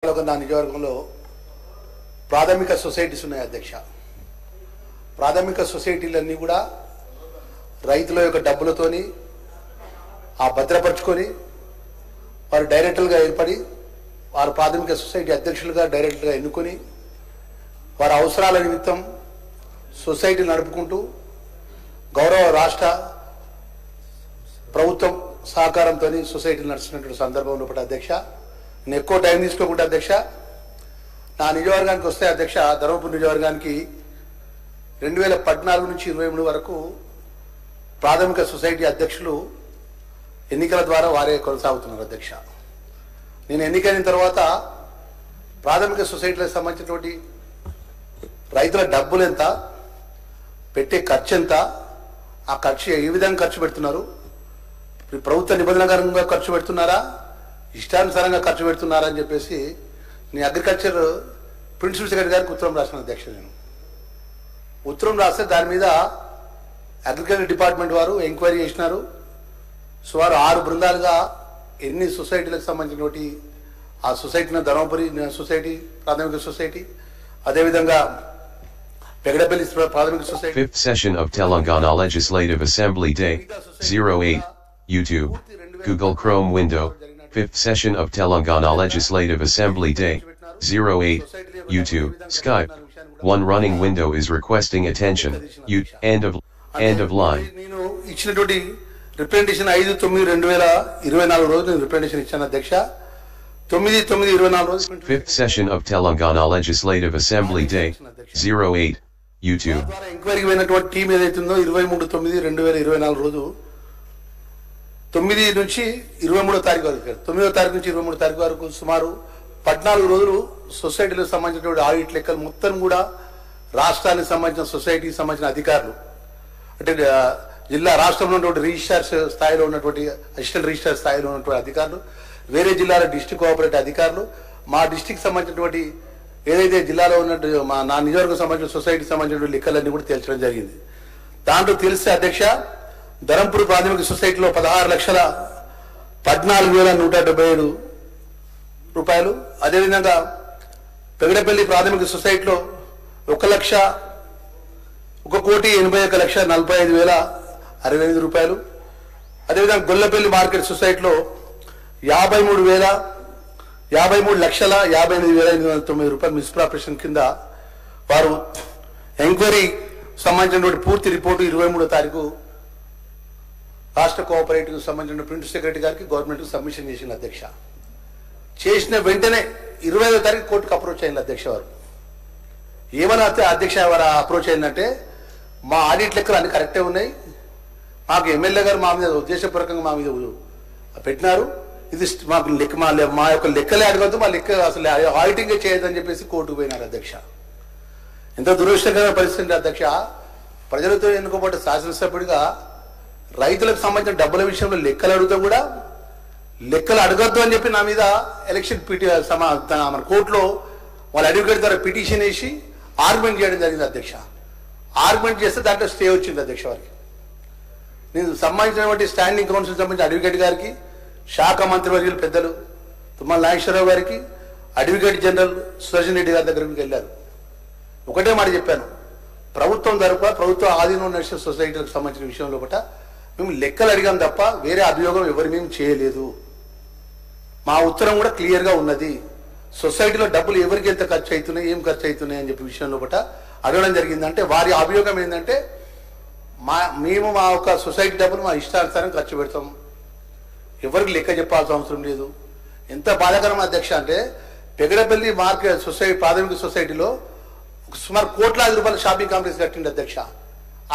నా నియోజకవర్గంలో ప్రాథమిక సొసైటీస్ ఉన్నాయి అధ్యక్ష. ప్రాథమిక సొసైటీలన్నీ కూడా రైతుల యొక్క డబ్బులతోని ఆ భద్రపరుచుకొని వారు డైరెక్టర్లుగా ఏర్పడి వారు ప్రాథమిక సొసైటీ అధ్యక్షులుగా డైరెక్టర్గా ఎన్నుకొని వారి అవసరాల నిమిత్తం సొసైటీ నడుపుకుంటూ గౌరవ రాష్ట్ర ప్రభుత్వం సహకారంతో సొసైటీ నడుస్తున్నటువంటి సందర్భంలో కూడా అధ్యక్ష, నేను ఎక్కువ టైం తీసుకోకుండా అధ్యక్ష, నా నియోజకవర్గానికి వస్తే అధ్యక్ష, ధర్మపురి నియోజకవర్గానికి 2014 నుంచి 23 వరకు ప్రాథమిక సొసైటీ అధ్యక్షులు ఎన్నికల ద్వారా వారే కొనసాగుతున్నారు అధ్యక్ష. నేను ఎన్నికైన తర్వాత ప్రాథమిక సొసైటీలకు సంబంధించినటువంటి రైతుల డబ్బులు ఎంత, పెట్టే ఖర్చు ఎంత, ఆ ఖర్చు ఏ విధంగా ఖర్చు పెడుతున్నారు, ప్రభుత్వ నిబంధనకరంగా ఖర్చు పెడుతున్నారా, ఇష్టానుసారంగా ఖర్చు పెడుతున్నారా అని చెప్పేసి నేను అగ్రికల్చర్ ప్రిన్సిపల్ సెక్రటరీ గారికి ఉత్తరం రాసిన అధ్యక్ష. నేను ఉత్తరం రాస్తే దాని మీద అగ్రికల్చర్ డిపార్ట్మెంట్ వారు ఎంక్వైరీ చేసినారు. సుమారు 6 బృందాలుగా ఎన్ని సొసైటీలకు సంబంధించినటువంటి ఆ సొసైటీని ధర్మపురి సొసైటీ ప్రాథమిక సొసైటీ, అదేవిధంగా పెగడపల్లి ప్రాథమిక society. 5th session of Telangana Legislative Assembly Day, 08, YouTube, Google Chrome window. 5th session of Telangana Legislative Assembly Day, 08, YouTube, Skype. One running window is requesting attention. End of line. నేను ఇచ్చినటువంటి representation 5/9/2024 రోజు నేను representation ఇచ్చాను అధ్యక్ష. 9/9/24 రోజు 5th session of Telangana Legislative Assembly Day, 08, YouTube. ఎంక్వైరీకి పోయినటువంటి team ఏదైతుందో 23/9/2024 రోజు 9 నుంచి 23వ తారీఖు వరకు, 9వ తారీఖు నుంచి 23వ తారీఖు వరకు సుమారు 14 రోజులు సొసైటీలకు సంబంధించినటువంటి ఆడిట్ లెక్కలు మొత్తం కూడా రాష్ట్రానికి సంబంధించిన సొసైటీకి సంబంధించిన అధికారులు, అంటే జిల్లా రాష్ట్రంలో ఉన్నటువంటి రిజిస్ట్రార్ స్థాయిలో ఉన్నటువంటి అసిస్టెంట్ రిజిస్ట్రార్ స్థాయిలో ఉన్నటువంటి అధికారులు, వేరే జిల్లాల డిస్ట్రిక్ట్ కోఆపరేటివ్ అధికారులు, మా డిస్ట్రిక్ట్ సంబంధించినటువంటి ఏదైతే జిల్లాలో ఉన్నటువంటి నా నియోజకవర్గం సంబంధించిన సొసైటీకి సంబంధించినటువంటి లెక్కలన్నీ కూడా తేల్చడం జరిగింది. దాంట్లో తెలిస్తే అధ్యక్ష, ధరంపూర్ ప్రాథమిక సొసైటీలో 16,14,177 రూపాయలు, అదేవిధంగా పెగడపల్లి ప్రాథమిక సొసైటీలో 1,81,45,045 రూపాయలు, అదేవిధంగా గొల్లపల్లి మార్కెట్ సొసైటీలో 53,58,809 రూపాయలు మిస్ప్రాపరేషన్ కింద వారు ఎంక్వైరీ సంబంధించినటువంటి పూర్తి రిపోర్టు 23వ తారీఖు రాష్ట్ర కోఆపరేటివ్ సంబంధించిన ప్రిన్సిపల్ సెక్రటరీ గారికి గవర్నమెంట్కి సబ్మిషన్ చేసిన అధ్యక్ష. చేసిన వెంటనే 25వ తారీఖు కోర్టుకు అప్రోచ్ అయింది అధ్యక్ష. వారు ఏమన్నా అధ్యక్ష వారు అప్రోచ్ అయిందంటే, మా ఆడిట్ లెక్కలు అన్ని కరెక్టే ఉన్నాయి, మాకు ఎమ్మెల్యే గారు మా మీద ఉద్దేశపూర్వకంగా మా మీద పెట్టినారు, ఇది మాకు లెక్క మా యొక్క లెక్కలే అడగద్దు, మా లెక్క అసలు ఆడిటింగే చేయొద్దని చెప్పేసి కోర్టుకు పోయినారు అధ్యక్ష. ఎంత దురదృష్టకరమైన పరిస్థితి అధ్యక్ష. ప్రజలతో ఎన్నుకోబడ్డ శాసనసభ్యుడిగా రైతులకు సంబంధించిన డబ్బుల విషయంలో లెక్కలు అడుగుతూ కూడా లెక్కలు అడగద్దు అని చెప్పి నా మీద ఎలక్షన్ మన కోర్టులో వాళ్ళ అడ్వకేట్ ద్వారా పిటిషన్ వేసి ఆర్గ్యుమెంట్ చేయడం జరిగింది అధ్యక్ష. ఆర్గ్యుమెంట్ చేస్తే దాంట్లో స్టే వచ్చింది అధ్యక్ష. వారికి నేను సంబంధించినటువంటి స్టాండింగ్ కౌన్సిల్ సంబంధించిన అడ్వకేట్ గారికి, శాఖ మంత్రివర్యులు పెద్దలు తుమ్మల నాగేశ్వరరావు గారికి, అడ్వకేట్ జనరల్ సుదర్శన్ రెడ్డి గారి దగ్గరికి వెళ్ళారు. ఒకటే మాట చెప్పాను, ప్రభుత్వం తరపున ప్రభుత్వ ఆధీనంలో నడిచిన సొసైటీలకు సంబంధించిన విషయంలో కూడా మేము లెక్కలు అడిగాం తప్ప వేరే అభియోగం ఎవరు మేము చేయలేదు. మా ఉత్తరం కూడా క్లియర్గా ఉన్నది. సొసైటీలో డబ్బులు ఎవరికి ఎంత ఖర్చు అవుతున్నాయి, ఏం ఖర్చు అవుతున్నాయి అని చెప్పి విషయంలో కూడా అడగడం జరిగిందంటే, వారి అభియోగం ఏంటంటే, మేము మా యొక్క సొసైటీ డబ్బులు మా ఇష్టానుసారం ఖర్చు పెడతాం, ఎవరికి లెక్క చెప్పాల్సిన అవసరం లేదు. ఎంత బాధాకరం అధ్యక్ష అంటే, పెగడపల్లి మార్కెట్ సొసైటీ ప్రాథమిక సొసైటీలో సుమారు కోట్లాది రూపాయల షాపింగ్ కాంప్లెక్స్ కట్టింది అధ్యక్ష.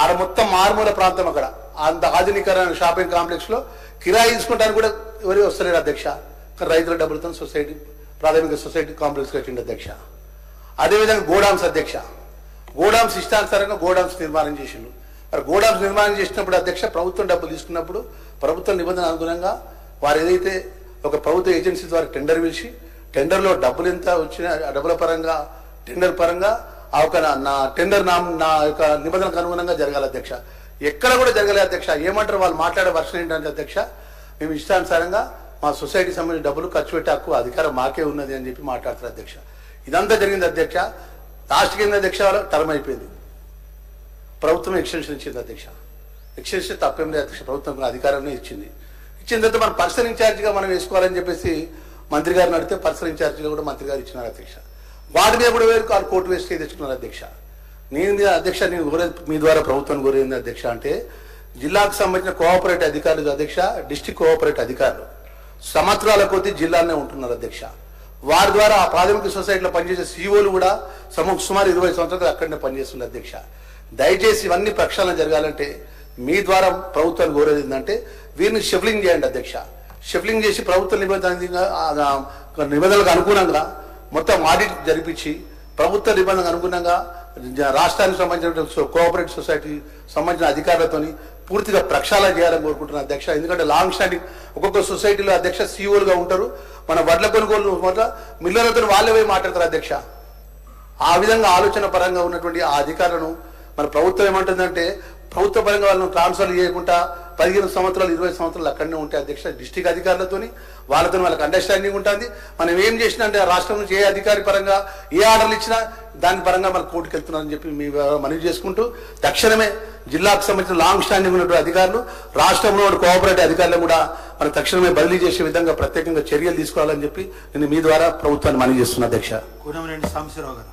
ఆడ మొత్తం మారుమూల ప్రాంతం, అక్కడ అంత ఆధునికరమైన షాపింగ్ కాంప్లెక్స్ లో కిరాయి తీసుకుంటానికి కూడా ఎవరు వస్తలేరు అధ్యక్ష. రైతుల డబ్బులతో సొసైటీ ప్రాథమిక సొసైటీ కాంప్లెక్స్ కట్టింది అధ్యక్ష. అదేవిధంగా గోడామ్స్ అధ్యక్ష, గోడామ్స్ ఇష్టానుసారంగా గోడామ్స్ నిర్మాణం చేసిండు. మరి గోడామ్స్ నిర్మాణం చేసినప్పుడు అధ్యక్ష, ప్రభుత్వం డబ్బులు తీసుకున్నప్పుడు ప్రభుత్వ నిబంధన అనుగుణంగా వారు ఏదైతే ఒక ప్రభుత్వ ఏజెన్సీ ద్వారా టెండర్ పిలిచి, టెండర్లో డబ్బులు ఎంత వచ్చినా డబ్బుల పరంగా టెండర్ పరంగా ఆ ఒక నా టెండర్ నా యొక్క నిబంధనలకు అనుగుణంగా జరగాలి అధ్యక్ష. ఎక్కడ కూడా జరగలేదు అధ్యక్ష. ఏమంటారు వాళ్ళు మాట్లాడే వర్షన్ ఏంటంటే అధ్యక్ష, మేము ఇష్టానుసారంగా మా సొసైటీకి సంబంధించిన డబ్బులు ఖర్చు పెట్టే హక్కు అధికారం మాకే ఉన్నది అని చెప్పి మాట్లాడుతారు అధ్యక్ష. ఇదంతా జరిగింది అధ్యక్ష. లాస్ట్కి ఏంది అధ్యక్ష, టర్మ్ అయిపోయింది, ప్రభుత్వం ఎక్స్టెన్షన్ ఇచ్చింది అధ్యక్ష. ఎక్స్టెన్షన్ తప్పేం లేదు అధ్యక్ష, ప్రభుత్వం అధికారాన్ని ఇచ్చింది. ఇచ్చిన తర్వాత మనం పర్సనల్ ఇన్ఛార్జిగా మనం వేసుకోవాలని చెప్పేసి మంత్రి గారిని అడిగితే పర్సనల్ ఇన్ఛార్జిగా కూడా మంత్రి గారు ఇచ్చినారు అధ్యక్ష. వాటి మీద కూడా వేరు వాళ్ళు కోర్టు వేసి తెచ్చుకున్నారు అధ్యక్ష. నేను అధ్యక్ష నేను కోరేది మీ ద్వారా ప్రభుత్వం కోరేది అధ్యక్ష అంటే జిల్లాకు సంబంధించిన కోఆపరేటివ్ అధికారులు అధ్యక్ష, డిస్ట్రిక్ట్ కోఆపరేటివ్ అధికారులు సంవత్సరాల కొద్దీ జిల్లాలోనే ఉంటున్నారు అధ్యక్ష. వారి ద్వారా ఆ ప్రాథమిక సొసైటీలో పనిచేసే సీఓలు కూడా సుమారు 20 సంవత్సరాలు అక్కడనే పనిచేస్తున్నారు అధ్యక్ష. దయచేసి ఇవన్నీ ప్రక్షాళన జరగాలంటే మీ ద్వారా ప్రభుత్వాన్ని కోరేది ఏంటంటే వీరిని షెఫ్లింగ్ చేయండి అధ్యక్ష. షెఫ్లింగ్ చేసి ప్రభుత్వ నిబంధనలకు అనుగుణంగా మొత్తం ఆడిట్ జరిపించి ప్రభుత్వ నిబంధనలకు అనుగుణంగా రాష్ట్రానికి సంబంధించిన కోఆపరేటివ్ సొసైటీ సంబంధించిన అధికారులతోని పూర్తిగా ప్రక్షాళన చేయాలని కోరుకుంటున్నాను అధ్యక్ష. ఎందుకంటే లాంగ్ స్టాండింగ్ ఒక్కొక్క సొసైటీలో అధ్యక్ష సీఓలుగా ఉంటారు. మన వడ్ల కొనుగోలు మిల్లర్లతో వాళ్ళే పోయి మాట్లాడతారు అధ్యక్ష. ఆ విధంగా ఆలోచన పరంగా ఉన్నటువంటి ఆ అధికారులను మన ప్రభుత్వం ఏమంటుందంటే ప్రభుత్వ పరంగా వాళ్ళను ట్రాన్స్ఫర్ చేయకుండా 15 సంవత్సరాలు 20 సంవత్సరాలు అక్కడనే ఉంటాయి అధ్యక్ష. డిస్ట్రిక్ట్ అధికారులతోని వాళ్ళకి అండర్స్టాండింగ్ ఉంటుంది. మనం ఏం చేసినా అంటే రాష్ట్రం నుంచి ఏ అధికారి పరంగా ఏ ఆర్డర్లు ఇచ్చినా దాని పరంగా మన కోర్టుకు వెళ్తున్నారని చెప్పి మీ మనవి చేసుకుంటూ తక్షణమే జిల్లాకు సంబంధించిన లాంగ్ స్టాండింగ్ ఉన్నటువంటి అధికారులు రాష్ట్రంలో కోఆపరేటివ్ అధికారులను కూడా మనం తక్షణమే బదిలీ చేసే విధంగా ప్రత్యేకంగా చర్యలు తీసుకోవాలని చెప్పి నేను మీ ద్వారా ప్రభుత్వాన్ని మనవి చేస్తున్నా అధ్యక్ష. కూనమనేని సాంబశివరావు గారు.